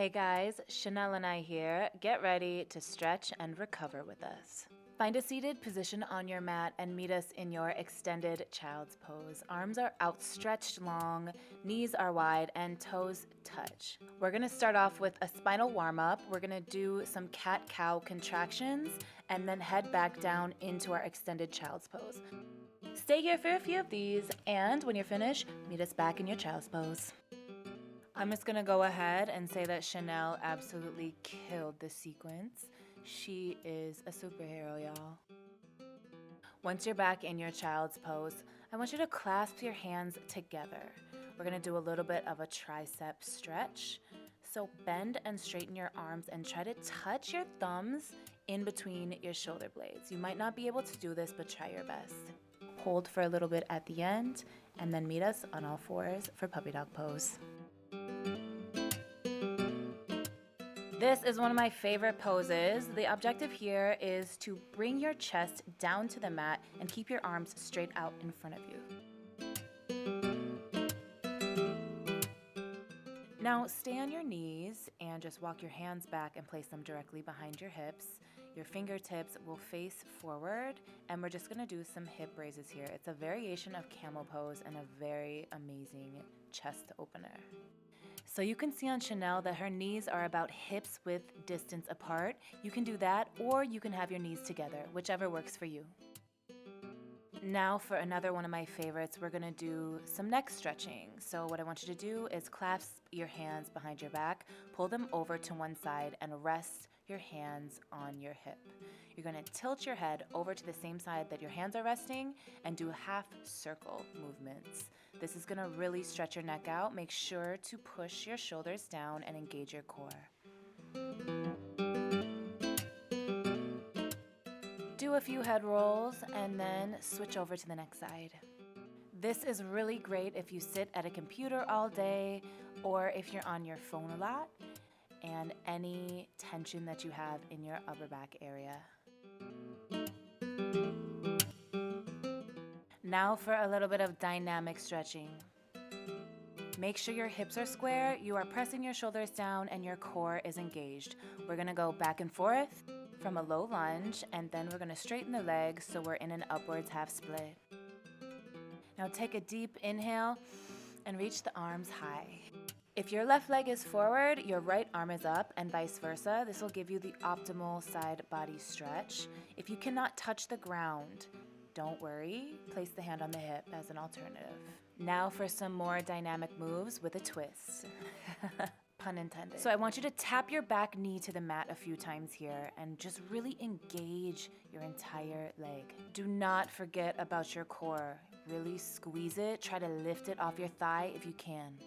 Hey guys, Chanel and I here. Get ready to stretch and recover with us. Find a seated position on your mat and meet us in your extended child's pose. Arms are outstretched long, knees are wide, and toes touch. We're gonna start off with a spinal warm-up. We're gonna do some cat-cow contractions and then head back down into our extended child's pose. Stay here for a few of these, and when you're finished, meet us back in your child's pose. I'm just gonna go ahead and say that Chanel absolutely killed this sequence. She is a superhero, y'all. Once you're back in your child's pose, I want you to clasp your hands together. We're gonna do a little bit of a tricep stretch. So bend and straighten your arms and try to touch your thumbs in between your shoulder blades. You might not be able to do this, but try your best. Hold for a little bit at the end, and then meet us on all fours for puppy dog pose. This is one of my favorite poses. The objective here is to bring your chest down to the mat and keep your arms straight out in front of you. Now stay on your knees and just walk your hands back and place them directly behind your hips. Your fingertips will face forward, and we're just gonna do some hip raises here. It's a variation of camel pose and a very amazing chest opener. So you can see on Chanel that her knees are about hips width distance apart. You can do that, or you can have your knees together, whichever works for you. Now for another one of my favorites, we're gonna do some neck stretching. So what I want you to do is clasp your hands behind your back, pull them over to one side, and rest your hands on your hip. You're gonna tilt your head over to the same side that your hands are resting and do half circle movements. This is gonna really stretch your neck out. Make sure to push your shoulders down and engage your core. Do a few head rolls and then switch over to the next side. This is really great if you sit at a computer all day or if you're on your phone a lot and any tension that you have in your upper back area. Now for a little bit of dynamic stretching. Make sure your hips are square, you are pressing your shoulders down, and your core is engaged. We're gonna go back and forth from a low lunge, and then we're gonna straighten the legs so we're in an upwards half split. Now take a deep inhale and reach the arms high. If your left leg is forward, your right arm is up, and vice versa. This will give you the optimal side body stretch. If you cannot touch the ground, don't worry, place the hand on the hip as an alternative. Now for some more dynamic moves with a twist. Pun intended. So I want you to tap your back knee to the mat a few times here and just really engage your entire leg. Do not forget about your core. Really squeeze it, try to lift it off your thigh if you can.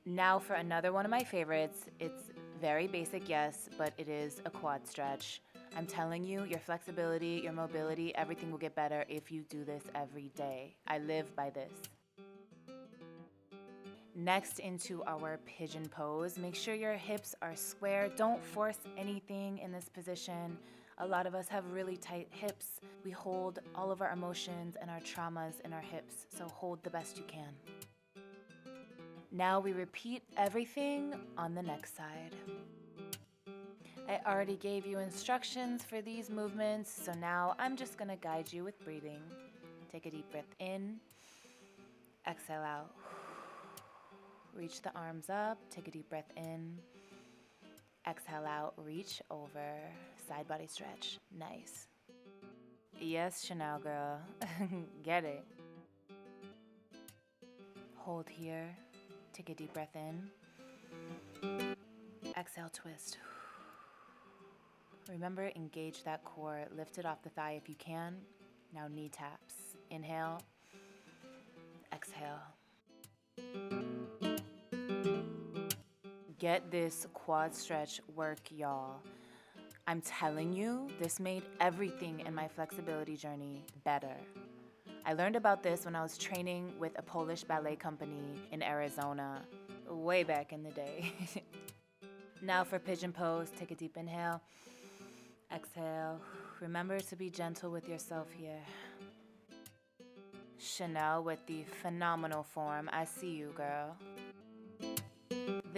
Now for another one of my favorites. It's very basic, yes, but it is a quad stretch. I'm telling you, your flexibility, your mobility, everything will get better if you do this every day. I live by this. Next, into our pigeon pose. Make sure your hips are square. Don't force anything in this position. A lot of us have really tight hips. We hold all of our emotions and our traumas in our hips, so hold the best you can. Now we repeat everything on the next side. I already gave you instructions for these movements, so now I'm just gonna guide you with breathing. Take a deep breath in, exhale out. Reach the arms up, take a deep breath in, exhale out, reach over, side body stretch, nice. Yes, Chanel girl, get it. Hold here, take a deep breath in, exhale, twist. Remember, engage that core, lift it off the thigh if you can. Now knee taps, inhale, exhale. Get this quad stretch work, y'all. I'm telling you, this made everything in my flexibility journey better. I learned about this when I was training with a Polish ballet company in Arizona, way back in the day. Now for pigeon pose, take a deep inhale, exhale. Remember to be gentle with yourself here. Chanel with the phenomenal form. I see you, girl.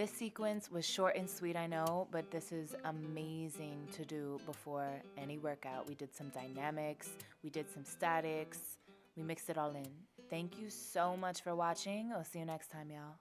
This sequence was short and sweet, I know, but this is amazing to do before any workout. We did some dynamics, we did some statics, we mixed it all in. Thank you so much for watching. I'll see you next time, y'all.